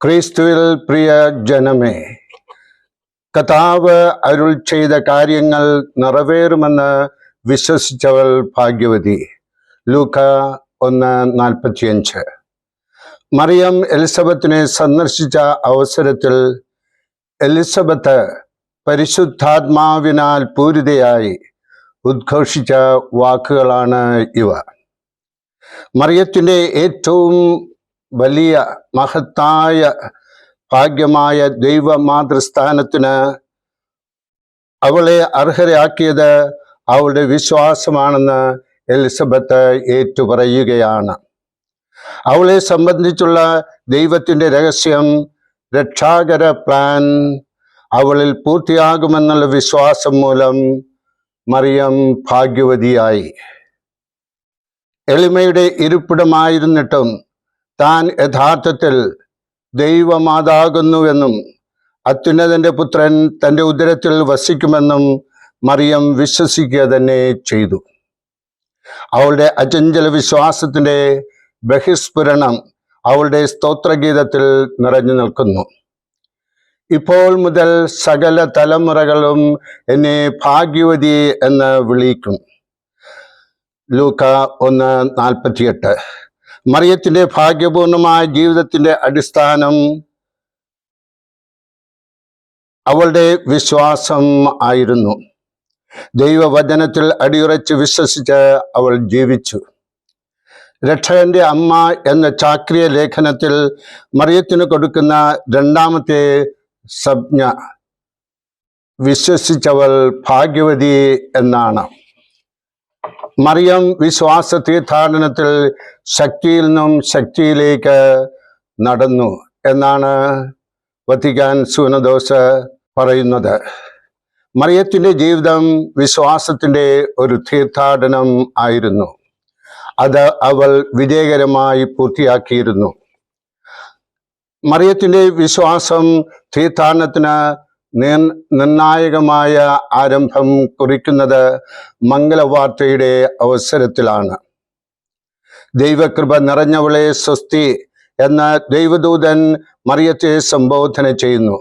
ക്രിസ്തുവിൽ പ്രിയ ജനമേ, കർത്താവ് അരുൾ ചെയ്ത കാര്യങ്ങൾ നിറവേറുമെന്ന് വിശ്വസിച്ചവൾ ഭാഗ്യവതി. ലൂക്ക 1:45. മറിയം എലിസബത്തിനെ സന്ദർശിച്ച അവസരത്തിൽ എലിസബത്ത് പരിശുദ്ധാത്മാവിനാൽ പൂരിതയായി ഉദ്ഘോഷിച്ച വാക്കുകളാണ് ഇവ. മറിയത്തിൻ്റെ ഏറ്റവും വലിയ മഹത്തായ ഭാഗ്യമായ ദൈവമാതൃസ്ഥാനത്തിന് അവളെ അർഹരാക്കിയത് അവളുടെ വിശ്വാസമാണെന്ന് എലിസബത്ത് ഏറ്റുപറയുകയാണ്. അവളെ സംബന്ധിച്ചുള്ള ദൈവത്തിൻ്റെ രഹസ്യം, രക്ഷാകര പ്ലാൻ അവളിൽ പൂർത്തിയാകുമെന്നുള്ള വിശ്വാസം മൂലം മറിയം ഭാഗ്യവതിയായി. എളിമയുടെ ഇരിപ്പിടമായിരുന്നിട്ടും താൻ യഥാർത്ഥത്തിൽ ദൈവമാതാകുന്നുവെന്നും അത്യുന്നതൻ്റെ പുത്രൻ തൻ്റെ ഉദരത്തിൽ വസിക്കുമെന്നും മറിയം വിശ്വസിക്കുക തന്നെ ചെയ്തു. അവളുടെ അചഞ്ചല വിശ്വാസത്തിൻ്റെ ബഹിസ്ഫുരണം അവളുടെ സ്തോത്രഗീതത്തിൽ നിറഞ്ഞു നിൽക്കുന്നു. ഇപ്പോൾ മുതൽ സകല തലമുറകളും എന്നെ ഭാഗ്യവതി എന്ന് വിളിക്കും. ലൂക്ക 1:48. മറിയത്തിൻ്റെ ഭാഗ്യപൂർണമായ ജീവിതത്തിൻ്റെ അടിസ്ഥാനം അവളുടെ വിശ്വാസം ആയിരുന്നു. ദൈവവചനത്തിൽ അടിയുറച്ച് വിശ്വസിച്ച് അവൾ ജീവിച്ചു. രക്ഷകന്റെ അമ്മ എന്ന ചാക്രിയ ലേഖനത്തിൽ മറിയത്തിന് കൊടുക്കുന്ന രണ്ടാമത്തെ സംജ്ഞ വിശ്വസിച്ചവൾ ഭാഗ്യവതി എന്നാണ്. മറിയം വിശ്വാസ തീർത്ഥാടനത്തിൽ ശക്തിയിൽ നിന്നും ശക്തിയിലേക്ക് നടന്നു എന്നാണ് വത്തിക്കാൻ സുനദോസ് പറയുന്നത്. മറിയത്തിൻ്റെ ജീവിതം വിശ്വാസത്തിൻ്റെ ഒരു തീർത്ഥാടനം ആയിരുന്നു. അത് അവൾ വിജയകരമായി പൂർത്തിയാക്കിയിരുന്നു. മറിയത്തിൻ്റെ വിശ്വാസം തീർത്ഥാടനത്തിന് നിർണായകമായ ആരംഭം കുറിക്കുന്നത് മംഗളവാർത്തയുടെ അവസരത്തിലാണ്. ദൈവകൃപ നിറഞ്ഞവളെ സ്വസ്തി എന്ന ദൈവദൂതൻ മറിയത്തെ സംബോധന ചെയ്യുന്നു.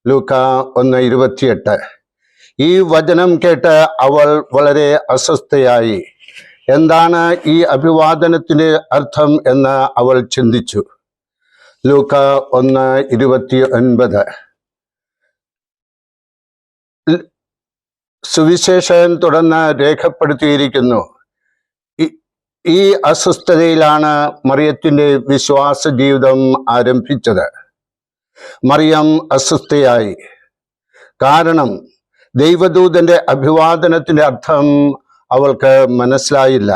ലൂക്ക 1:28. ഈ വചനം കേട്ട് അവൾ വളരെ അസ്വസ്ഥയായി. എന്താണ് ഈ അഭിവാദനത്തിൻ്റെ അർത്ഥം എന്ന് അവൾ ചിന്തിച്ചു. ലൂക്ക 1:29. സുവിശേഷൻ തുടർന്ന് രേഖപ്പെടുത്തിയിരിക്കുന്നു. ഈ അസ്വസ്ഥതയിലാണ് മറിയത്തിൻ്റെ വിശ്വാസ ജീവിതം ആരംഭിച്ചത്. മറിയം അസ്വസ്ഥയായി. കാരണം ദൈവദൂതന്റെ അഭിവാദനത്തിൻ്റെ അർത്ഥം അവൾക്ക് മനസ്സിലായില്ല.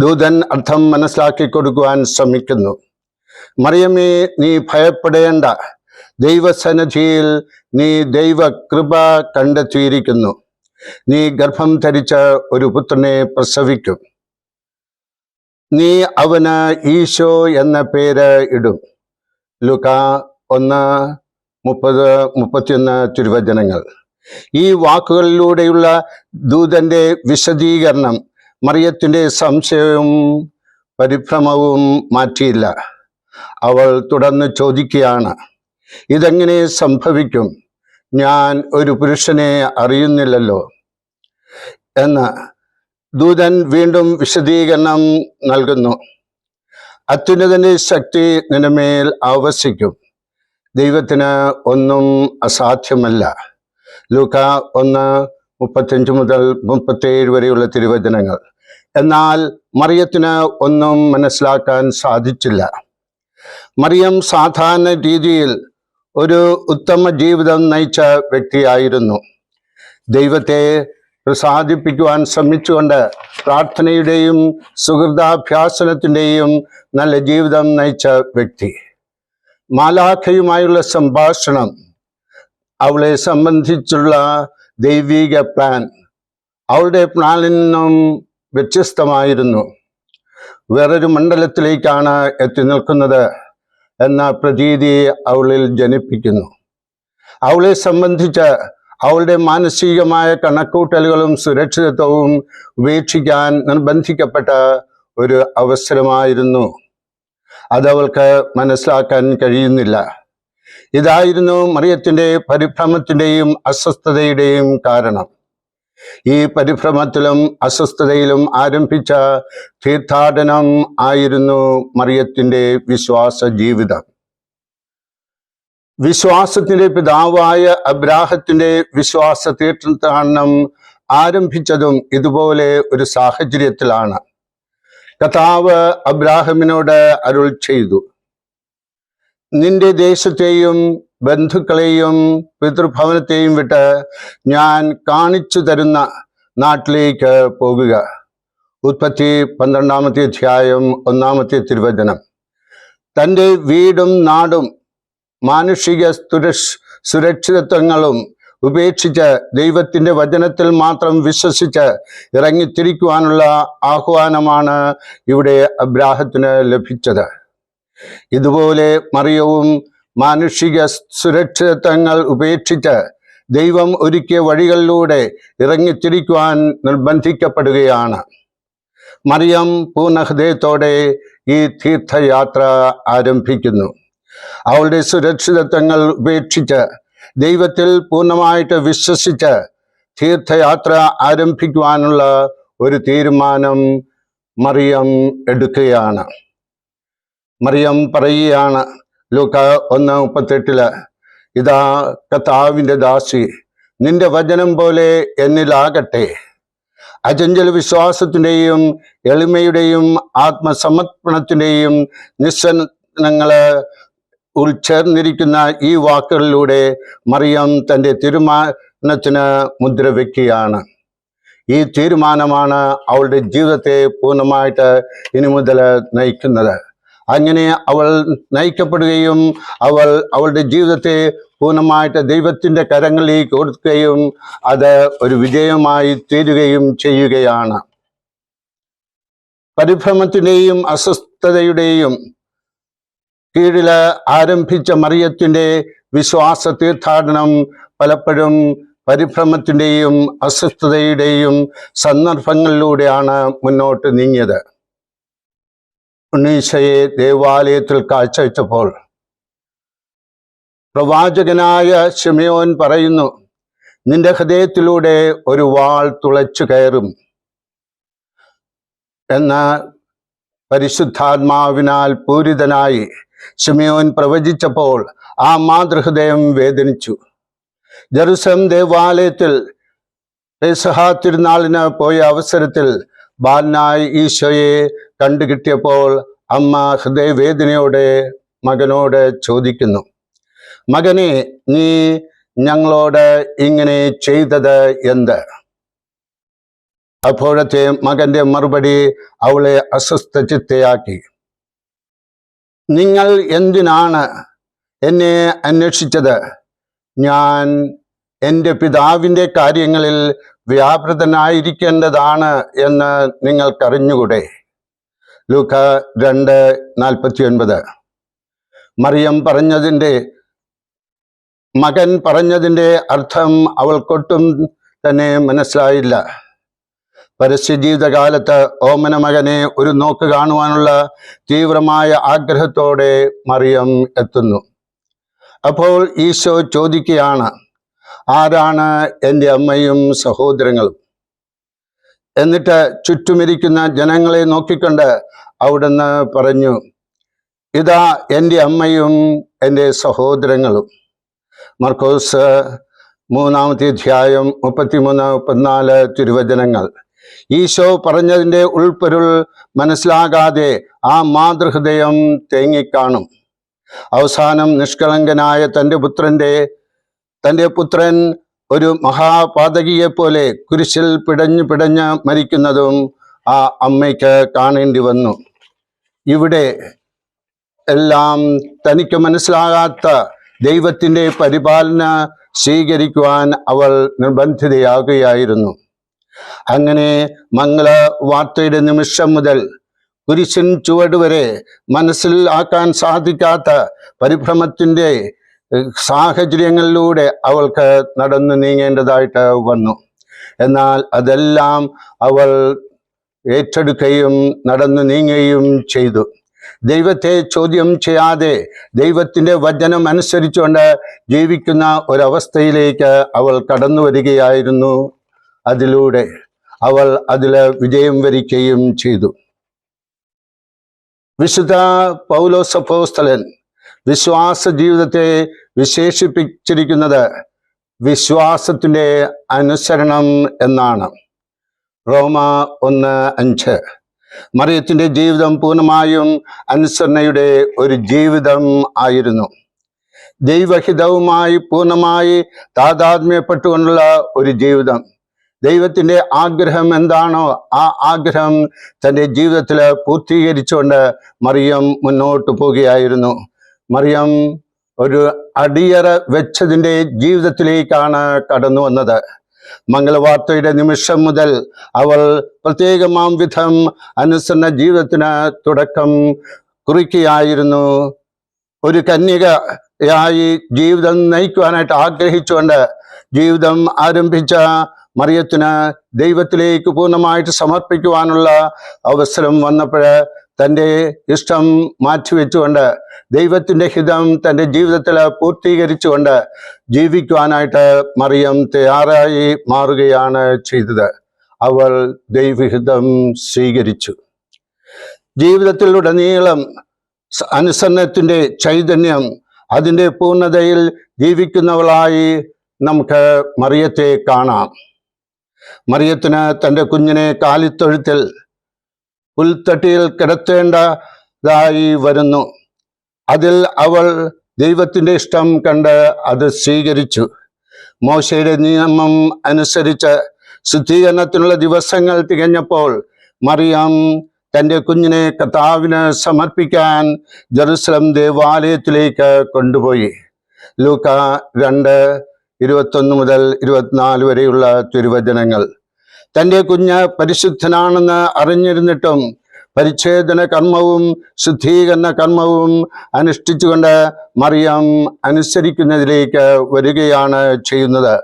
ദൂതൻ അർത്ഥം മനസ്സിലാക്കി കൊടുക്കുവാൻ ശ്രമിക്കുന്നു. മറിയമേ, നീ ഭയപ്പെടേണ്ട. ദൈവസന്നിധിയിൽ നീ ദൈവകൃപ കണ്ടെത്തിയിരിക്കുന്നു. നീ ഗർഭം ധരിച്ച ഒരു പുത്രനെ പ്രസവിക്കും. നീ അവന് ഈശോ എന്ന പേര് ഇടും. ലൂക്ക 1:30-31 തിരുവചനങ്ങൾ. ഈ വാക്കുകളിലൂടെയുള്ള ദൂതന്റെ വിശദീകരണം മറിയത്തിൻ്റെ സംശയവും പരിഭ്രമവും മാറ്റിയില്ല. അവൾ തുടർന്ന് ചോദിക്കുകയാണ്, ഇതെങ്ങനെ സംഭവിക്കും? ഞാൻ ഒരു പുരുഷനെ അറിയുന്നില്ലല്ലോ എന്ന്. ദൂതൻ വീണ്ടും വിശദീകരണം നൽകുന്നു. അത്യുന്നതന്റെ ശക്തി നിന്മേൽ ആവസിക്കും. ദൈവത്തിന് ഒന്നും അസാധ്യമല്ല. ലൂക്ക 1:35-37 വരെയുള്ള തിരുവചനങ്ങൾ. എന്നാൽ മറിയത്തിന് ഒന്നും മനസ്സിലാക്കാൻ സാധിച്ചില്ല. മറിയം സാധാരണ രീതിയിൽ ഒരു ഉത്തമ ജീവിതം നയിച്ച വ്യക്തിയായിരുന്നു. ദൈവത്തെ പ്രസാദിപ്പിക്കുവാൻ ശ്രമിച്ചുകൊണ്ട് പ്രാർത്ഥനയുടെയും സുഹൃതാഭ്യാസനത്തിൻ്റെയും നല്ല ജീവിതം നയിച്ച വ്യക്തി. മാലാഖയുമായുള്ള സംഭാഷണം അവളെ സംബന്ധിച്ചുള്ള ദൈവിക പ്ലാൻ അവളുടെ പ്ലാനിൽ നിന്നും വ്യത്യസ്തമായിരുന്നു. വേറൊരു മണ്ഡലത്തിലേക്കാണ് എത്തി നിൽക്കുന്നത് എന്ന പ്രതീതി അവളിൽ ജനിപ്പിക്കുന്നു. അവളെ സംബന്ധിച്ച് അവളുടെ മാനസികമായ കണക്കൂട്ടലുകളും സുരക്ഷിതത്വവും ഉപേക്ഷിക്കാൻ നിർബന്ധിക്കപ്പെട്ട ഒരു അവസരമായിരുന്നു. അതവൾക്ക് മനസ്സിലാക്കാൻ കഴിയുന്നില്ല. ഇതായിരുന്നു മറിയത്തിന്റെ പരിഭ്രമത്തിന്റെയും അസ്വസ്ഥതയുടെയും കാരണം. ഈ പരിഭ്രമത്തിലും അസ്വസ്ഥതയിലും ആരംഭിച്ച തീർത്ഥാടനം ആയിരുന്നു മറിയത്തിന്റെ വിശ്വാസ ജീവിതം. വിശ്വാസത്തിന്റെ പിതാവായ അബ്രാഹത്തിന്റെ വിശ്വാസ തീർത്ഥാടനം ആരംഭിച്ചതും ഇതുപോലെ ഒരു സാഹചര്യത്തിലാണ്. കർത്താവ് അബ്രാഹമിനോട് അരുൾ ചെയ്തു, നിന്റെ ദേശത്തെയും ബന്ധുക്കളെയും പിതൃഭവനത്തെയും വിട്ട് ഞാൻ കാണിച്ചു തരുന്ന നാട്ടിലേക്ക് പോകുക. ഉൽപ്പത്തി 12-ാമത്തെ അധ്യായം 1-ാമത്തെ തിരുവചനം. തൻ്റെ വീടും നാടും മാനുഷിക സുരക്ഷിതത്വങ്ങളും ഉപേക്ഷിച്ച് ദൈവത്തിൻ്റെ വചനത്തിൽ മാത്രം വിശ്വസിച്ച് ഇറങ്ങിത്തിരിക്കുവാനുള്ള ആഹ്വാനമാണ് ഇവിടെ അബ്രാഹത്തിന് ലഭിച്ചത്. ഇതുപോലെ മറിയവും മാനുഷിക സുരക്ഷിതത്വങ്ങൾ ഉപേക്ഷിച്ച് ദൈവം ഒരുക്കിയ വഴികളിലൂടെ ഇറങ്ങിത്തിരിക്കുവാൻ നിർബന്ധിക്കപ്പെടുകയാണ്. മറിയം പൂർണ്ണഹൃദയത്തോടെ ഈ തീർത്ഥയാത്ര ആരംഭിക്കുന്നു. അവളുടെ സുരക്ഷിതത്വങ്ങൾ ഉപേക്ഷിച്ച് ദൈവത്തിൽ പൂർണ്ണമായിട്ട് വിശ്വസിച്ച് തീർത്ഥയാത്ര ആരംഭിക്കുവാനുള്ള ഒരു തീരുമാനം മറിയം എടുക്കുകയാണ്. മറിയം പറയുകയാണ്, ലൂക്ക 1:38, ഇതാ കർത്താവിൻ്റെ ദാസി, നിന്റെ വചനം പോലെ എന്നിലാകട്ടെ. അചഞ്ചല വിശ്വാസത്തിൻ്റെയും എളിമയുടെയും ആത്മസമർപ്പണത്തിൻ്റെയും നിസ്സനങ്ങള് ഉൾച്ചേർന്നിരിക്കുന്ന ഈ വാക്കുകളിലൂടെ മറിയം തൻ്റെ തീരുമാനത്തിന് മുദ്ര വയ്ക്കുകയാണ്. ഈ തീരുമാനമാണ് അവളുടെ ജീവിതത്തെ പൂർണ്ണമായിട്ട് ഇനി മുതൽ നയിക്കുന്നത്. അങ്ങനെ അവൾ നയിക്കപ്പെടുകയും അവളുടെ ജീവിതത്തെ പൂർണ്ണമായിട്ട് ദൈവത്തിൻ്റെ കരങ്ങളിലേക്ക് കൊടുക്കുകയും അത് ഒരു വിജയമായി തീരുകയും ചെയ്യുകയാണ്. പരിഭ്രമത്തിൻ്റെയും അസ്വസ്ഥതയുടെയും കീഴിൽ ആരംഭിച്ച മറിയത്തിൻ്റെ വിശ്വാസ തീർത്ഥാടനം പലപ്പോഴും പരിഭ്രമത്തിൻ്റെയും അസ്വസ്ഥതയുടെയും സന്ദർഭങ്ങളിലൂടെയാണ് മുന്നോട്ട് നീങ്ങിയത്. ഉണ്ണീശയെ ദേവാലയത്തിൽ കാഴ്ചവെച്ചപ്പോൾ പ്രവാചകനായ ശിമയോൻ പറയുന്നു, നിന്റെ ഹൃദയത്തിലൂടെ ഒരു വാൾ തുളച്ചു കയറും എന്ന പരിശുദ്ധാത്മാവിനാൽ പൂരിതനായി ശിമയോൻ പ്രവചിച്ചപ്പോൾ ആ മാതൃഹൃദയം വേദനിച്ചു. ജെറുസലേം ദേവാലയത്തിൽ പെസഹ തിരുനാളിന് പോയ അവസരത്തിൽ ബാലനായ ഈശോയെ കണ്ടുകിട്ടിയപ്പോൾ അമ്മ ഹൃദയവേദനയോടെ മകനോട് ചോദിക്കുന്നു, മകനെ, നീ ഞങ്ങളോട് ഇങ്ങനെ ചെയ്തത് എന്ത്? അപ്പോഴത്തെ മകന്റെ മറുപടി അവളെ അസ്വസ്ഥചിത്തയാക്കി. നിങ്ങൾ എന്തിനാണ് എന്നെ അന്വേഷിച്ചത്? ഞാൻ എൻ്റെ പിതാവിൻ്റെ കാര്യങ്ങളിൽ വ്യാപൃതനായിരിക്കേണ്ടതാണ് എന്ന് നിങ്ങൾക്കറിഞ്ഞുകൂടെ? ലൂക്ക 2:49. മറിയം മകൻ പറഞ്ഞതിൻ്റെ അർത്ഥം അവൾക്കൊട്ടും തന്നെ മനസ്സിലായില്ല. പരസ്യജീവിതകാലത്ത് ഓമന മകനെ ഒരു നോക്ക് കാണുവാനുള്ള തീവ്രമായ ആഗ്രഹത്തോടെ മറിയം എത്തുന്നു. അപ്പോൾ ഈശോ ചോദിക്കുകയാണ്, ആരാണ് എൻ്റെ അമ്മയും സഹോദരങ്ങളും? എന്നിട്ട് ചുറ്റുമിരിക്കുന്ന ജനങ്ങളെ നോക്കിക്കൊണ്ട് അവിടുന്ന് പറഞ്ഞു, ഇതാ എൻ്റെ അമ്മയും എൻ്റെ സഹോദരങ്ങളും. മർക്കോസ് 3-ാമത്തെ അധ്യായം 33-34 തിരുവചനങ്ങൾ. ഈശോ പറഞ്ഞതിൻ്റെ ഉൾപ്പൊരുൾ മനസ്സിലാകാതെ ആ മാതൃഹൃദയം തേങ്ങിക്കാണും. അവസാനം നിഷ്കളങ്കനായ തൻ്റെ പുത്രൻ ഒരു മഹാപാതകിയെപ്പോലെ കുരിശിൽ പിടഞ്ഞ് മരിക്കുന്നതും ആ അമ്മയ്ക്ക് കാണേണ്ടി വന്നു. ഇവിടെ എല്ലാം തനിക്ക് മനസ്സിലാകാത്ത ദൈവത്തിൻ്റെ പരിപാലന സ്വീകരിക്കുവാൻ അവൾ നിർബന്ധിതയാകുകയായിരുന്നു. അങ്ങനെ മംഗള വാർത്തയുടെ നിമിഷം മുതൽ കുരിശിൻ ചുവട് വരെ മനസ്സിൽ ആക്കാൻ സാധിക്കാത്ത പരിഭ്രമത്തിൻ്റെ സാഹചര്യങ്ങളിലൂടെ അവൾക്ക് നടന്നു നീങ്ങേണ്ടതായിട്ട് വന്നു. എന്നാൽ അതെല്ലാം അവൾ ഏറ്റെടുക്കുകയും നടന്നു നീങ്ങുകയും ചെയ്തു. ദൈവത്തെ ചോദ്യം ചെയ്യാതെ ദൈവത്തിൻ്റെ വചനം അനുസരിച്ചുകൊണ്ട് ജീവിക്കുന്ന ഒരവസ്ഥയിലേക്ക് അവൾ കടന്നു വരികയായിരുന്നു. അതിലൂടെ അവൾ അതിൽ വിജയം വരിക്കുകയും ചെയ്തു. വിശുദ്ധ പൗലോസ് അപ്പോസ്തലൻ വിശ്വാസ ജീവിതത്തെ വിശേഷിപ്പിച്ചിരിക്കുന്നത് വിശ്വാസത്തിൻ്റെ അനുസരണം എന്നാണ്. റോമ 1:5. മറിയത്തിൻ്റെ ജീവിതം പൂർണ്ണമായും അനുസരണയുടെ ഒരു ജീവിതം ആയിരുന്നു. ദൈവഹിതവുമായി പൂർണ്ണമായി താതാത്മ്യപ്പെട്ടുകൊണ്ടുള്ള ഒരു ജീവിതം. ദൈവത്തിൻ്റെ ആഗ്രഹം എന്താണോ ആ ആഗ്രഹം തൻ്റെ ജീവിതത്തിൽ പൂർത്തീകരിച്ചുകൊണ്ട് മറിയം മുന്നോട്ട് പോവുകയായിരുന്നു. മറിയം ഒരു അടിയറ വെച്ചതിൻ്റെ ജീവിതത്തിലേക്കാണ് കടന്നു വന്നത്. മംഗളവാർത്തയുടെ നിമിഷം മുതൽ അവൾ പ്രത്യേകമാം വിധം അനുസരണ ജീവിതത്തിന് തുടക്കം കുറിക്കുകയായിരുന്നു. ഒരു കന്യകയായി ജീവിതം നയിക്കുവാനായിട്ട് ആഗ്രഹിച്ചുകൊണ്ട് ജീവിതം ആരംഭിച്ച മറിയത്തിന് ദൈവത്തിലേക്ക് പൂർണ്ണമായിട്ട് സമർപ്പിക്കുവാനുള്ള അവസരം വന്നപ്പോൾ തൻ്റെ ഇഷ്ടം മാറ്റിവെച്ചുകൊണ്ട് ദൈവത്തിൻ്റെ ഹിതം തൻ്റെ ജീവിതത്തിൽ പൂർത്തീകരിച്ചുകൊണ്ട് ജീവിക്കുവാനായിട്ട് മറിയം തയ്യാറായി മാറുകയാണ് ചെയ്തത്. അവൾ ദൈവഹിതം സ്വീകരിച്ചു. ജീവിതത്തിലുടനീളം അനുസരണത്തിൻ്റെ ചൈതന്യം അതിൻ്റെ പൂർണ്ണതയിൽ ജീവിക്കുന്നവളായി നമുക്ക് മറിയത്തെ കാണാം. മറിയത്തിന് തൻ്റെ കുഞ്ഞിനെ കാലിത്തൊഴുത്തിൽ പുൽത്തട്ടിയിൽ കിടത്തേണ്ടതായി വരുന്നു. അതിൽ അവൾ ദൈവത്തിൻ്റെ ഇഷ്ടം കണ്ട് അത് സ്വീകരിച്ചു. മോശയുടെ നിയമം അനുസരിച്ച് ശുദ്ധീകരണത്തിനുള്ള ദിവസങ്ങൾ തികഞ്ഞപ്പോൾ മറിയം തൻ്റെ കുഞ്ഞിനെ കർത്താവിന് സമർപ്പിക്കാൻ ജെറുസലം ദേവാലയത്തിലേക്ക് കൊണ്ടുപോയി. ലൂക്ക 2:21 മുതൽ 24 വരെയുള്ള തിരുവചനങ്ങൾ. തൻ്റെ കുഞ്ഞ് പരിശുദ്ധനാണെന്ന് അറിഞ്ഞിരുന്നിട്ടും പരിച്ഛേദന കർമ്മവും ശുദ്ധീകരണ കർമ്മവും അനുഷ്ഠിച്ചുകൊണ്ട് മറിയം അനുസരിക്കുന്നതിലേക്ക് വരികയാണ് ചെയ്യുന്നത്.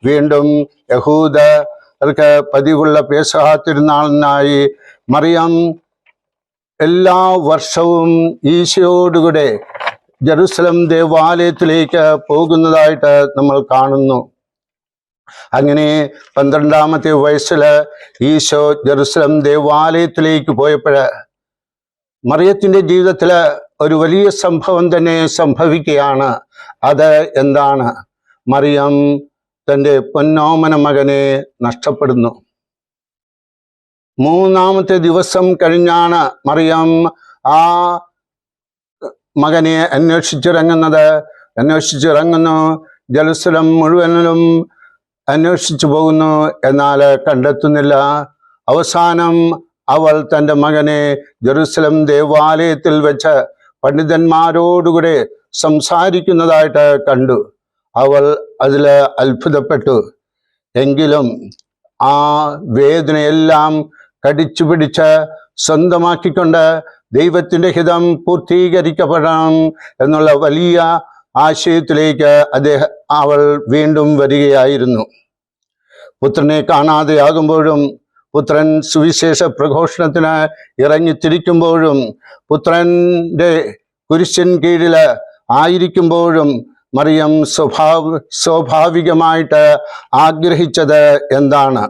വീണ്ടും യഹൂദർക്ക് പതിവുള്ള പെസഹ തിരുനാളിനായി മറിയം എല്ലാ വർഷവും ഈശോയോടുകൂടെ ജെറുസലം ദേവാലയത്തിലേക്ക് പോകുന്നതായിട്ട് നമ്മൾ കാണുന്നു. അങ്ങനെ 12ാമത്തെ വയസ്സിൽ ഈശോ ജെറുസലം ദേവാലയത്തിലേക്ക് പോയപ്പോൾ മറിയത്തിൻ്റെ ജീവിതത്തിൽ ഒരു വലിയ സംഭവം തന്നെ സംഭവിക്കുകയാണ്. അത് എന്താണ്? മറിയം തൻ്റെ പൊന്നോമന മകനെ നഷ്ടപ്പെടുന്നു. 3ാമത്തെ ദിവസം കഴിഞ്ഞാണ് മറിയം ആ മകനെ അന്വേഷിച്ചിറങ്ങുന്നു. ജെറുസലം മുഴുവനും അന്വേഷിച്ചു പോകുന്നു, എന്നാൽ കണ്ടെത്തുന്നില്ല. അവസാനം അവൾ തൻ്റെ മകനെ ജെറുസലം ദേവാലയത്തിൽ വെച്ച് പണ്ഡിതന്മാരോടുകൂടെ സംസാരിക്കുന്നതായിട്ട് കണ്ടു. അവൾ അതിൽ അത്ഭുതപ്പെട്ടു. എങ്കിലും ആ വേദനയെല്ലാം കടിച്ചു പിടിച്ച് സ്വന്തമാക്കിക്കൊണ്ട് ദൈവത്തിൻ്റെ ഹിതം പൂർത്തീകരിക്കപ്പെടണം എന്നുള്ള വലിയ ആശയത്തിലേക്ക് അവൾ വീണ്ടും വരികയായിരുന്നു. പുത്രനെ കാണാതെയാകുമ്പോഴും പുത്രൻ സുവിശേഷ പ്രഘോഷണത്തിന് ഇറങ്ങിത്തിരിക്കുമ്പോഴും പുത്രൻ്റെ കുരിശിൻ കീഴിൽ ആയിരിക്കുമ്പോഴും മറിയം സ്വാഭാവികമായിട്ട് ആഗ്രഹിച്ചത് എന്താണ്?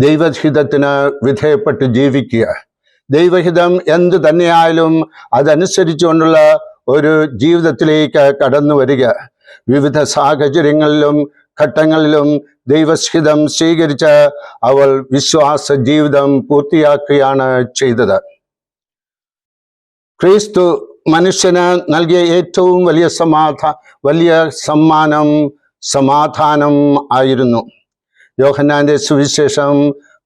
ദൈവഹിതത്തിന് വിധേയപ്പെട്ട് ജീവിക്കുക. ദൈവഹിതം എന്തു തന്നെയായാലും അതനുസരിച്ചുകൊണ്ടുള്ള ഒരു ജീവിതത്തിലേക്ക് കടന്നു വരിക. വിവിധ സാഹചര്യങ്ങളിലും ഘട്ടങ്ങളിലും ദൈവഹിതം സ്വീകരിച്ച് അവൾ വിശ്വാസ ജീവിതം പൂർത്തിയാക്കുകയാണ് ചെയ്തത്. ക്രിസ്തു മനുഷ്യന് നൽകിയ ഏറ്റവും വലിയ സമ്മാനം സമാധാനം ആയിരുന്നു. യോഹന്നാന്റെ സുവിശേഷം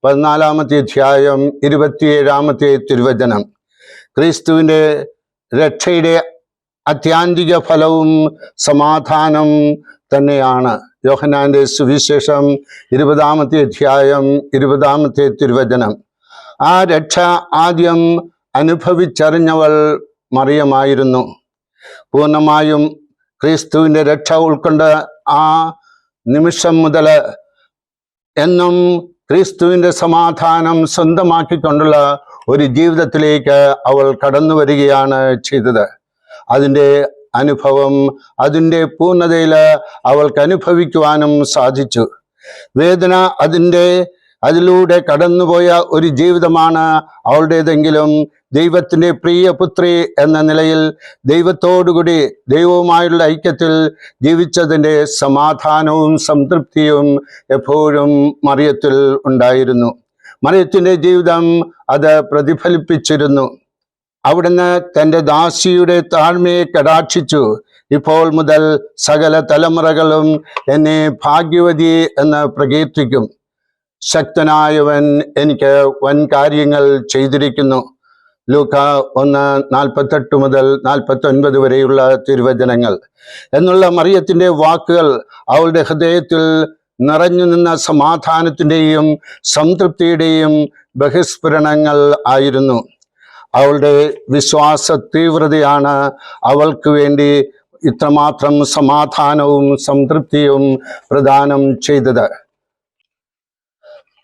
14-ാമത്തെ അധ്യായം 27-ാമത്തെ തിരുവചനം. ക്രിസ്തുവിൻ്റെ രക്ഷയുടെ അത്യാന്തിക ഫലവും സമാധാനം തന്നെയാണ്. യോഹന്നാന്റെ സുവിശേഷം 20-ാമത്തെ അധ്യായം 20-ാമത്തെ തിരുവചനം. ആ രക്ഷ ആദ്യം അനുഭവിച്ചറിഞ്ഞവൾ മറിയമായിരുന്നു. പൂർണ്ണമായും ക്രിസ്തുവിൻ്റെ രക്ഷ ഉൾക്കൊണ്ട് ആ നിമിഷം മുതൽ എന്നും ക്രിസ്തുവിൻ്റെ സമാധാനം സ്വന്തമാക്കിക്കൊണ്ടുള്ള ഒരു ജീവിതത്തിലേക്ക് അവൾ കടന്നു വരികയാണ് ചെയ്തത്. അതിൻ്റെ അനുഭവം, അതിൻ്റെ പൂർണ്ണതയിൽ അവൾക്ക് അനുഭവിക്കുവാനും സാധിച്ചു. വേദന അതിലൂടെ കടന്നുപോയ ഒരു ജീവിതമാണ് അവളുടേതെങ്കിലും ദൈവത്തിൻ്റെ പ്രിയ പുത്രി എന്ന നിലയിൽ ദൈവത്തോടുകൂടി ദൈവവുമായുള്ള ഐക്യത്തിൽ ജീവിച്ചതിൻ്റെ സമാധാനവും സംതൃപ്തിയും എപ്പോഴും മറിയത്തിൽ ഉണ്ടായിരുന്നു. മറിയത്തിൻ്റെ ജീവിതം അത് പ്രതിഫലിപ്പിച്ചിരുന്നു. അവിടുന്ന് തൻ്റെ ദാസിയുടെ താഴ്മയെ കടാക്ഷിച്ചു. ഇപ്പോൾ മുതൽ സകല തലമുറകളും എന്നെ ഭാഗ്യവതി എന്ന് പ്രകീർത്തിക്കും. ശക്തനായവൻ എനിക്ക് വൻ കാര്യങ്ങൾ ചെയ്തിരിക്കുന്നു. ലൂക്ക 1:48 മുതൽ 49 വരെയുള്ള തിരുവചനങ്ങൾ എന്നുള്ള മറിയത്തിൻ്റെ വാക്കുകൾ അവളുടെ ഹൃദയത്തിൽ നിറഞ്ഞു നിന്ന സമാധാനത്തിൻ്റെയും സംതൃപ്തിയുടെയും ബഹിസ്ഫുരണങ്ങൾ ആയിരുന്നു. അവളുടെ വിശ്വാസ തീവ്രതയാണ് അവൾക്ക് വേണ്ടി ഇത്രമാത്രം സമാധാനവും സംതൃപ്തിയും പ്രദാനം ചെയ്തത്.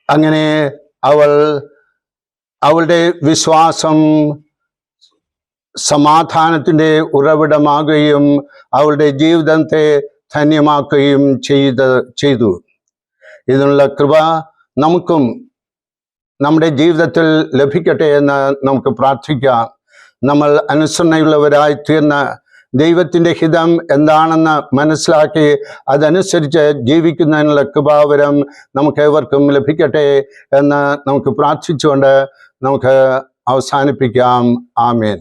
അങ്ങനെ അവളുടെ വിശ്വാസം സമാധാനത്തിൻ്റെ ഉറവിടമാകുകയും അവളുടെ ജീവിതത്തെ ധന്യമാക്കുകയും ചെയ്തു. ഇതിനുള്ള കൃപ നമുക്കും നമ്മുടെ ജീവിതത്തിൽ ലഭിക്കട്ടെ എന്ന് നമുക്ക് പ്രാർത്ഥിക്കാം. നമ്മൾ അനുസരണയുള്ളവരായി തീർന്ന് ദൈവത്തിൻ്റെ ഹിതം എന്താണെന്ന് മനസ്സിലാക്കി അതനുസരിച്ച് ജീവിക്കുന്നതിനുള്ള കൃപാവരം നമുക്കേവർക്കും ലഭിക്കട്ടെ എന്ന് നമുക്ക് പ്രാർത്ഥിച്ചുകൊണ്ട് നമുക്ക് അവസാനിപ്പിക്കാം. ആമേൻ.